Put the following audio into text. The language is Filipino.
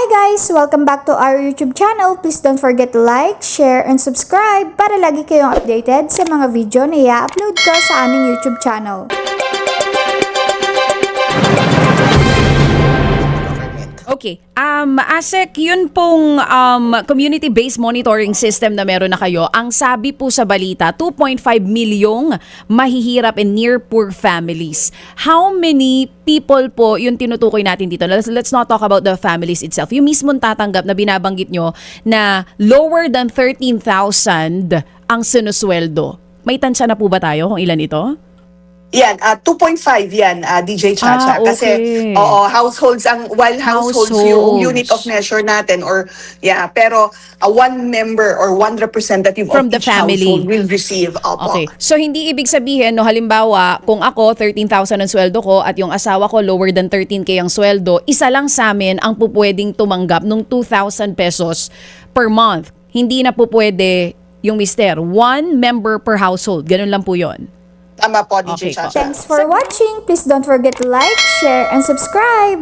guys! Welcome back to our YouTube channel. Please don't forget to like, share, and subscribe para lagi kayong updated sa mga video na i-upload ko sa aming YouTube channel. Okay. ASEC, yun pong community-based monitoring system na meron na kayo. Ang sabi po sa balita, 2.5 milyong mahihirap and near poor families. How many people po yung tinutukoy natin dito? Let's not talk about the families itself. Yung mismong tatanggap na binabanggit nyo na lower than 13,000 ang sinusweldo. May tansya na po ba tayo kung ilan ito? Yan, 2.5 yan, DJ Chacha. Okay. Kasi, households, while households yung unit of measure natin, pero one member or one representative from of the each family household will receive. Okay. So, hindi ibig sabihin, halimbawa, kung ako, 13,000 ang sweldo ko at yung asawa ko, lower than 13K ang sweldo, isa lang sa amin ang pupwedeng tumanggap ng 2,000 pesos per month. Hindi na pupwede yung mister. One member per household. Ganun lang po yun. Tama po, DJ Okay po. Chacha. Thanks for watching. Please don't forget to like, share, and subscribe.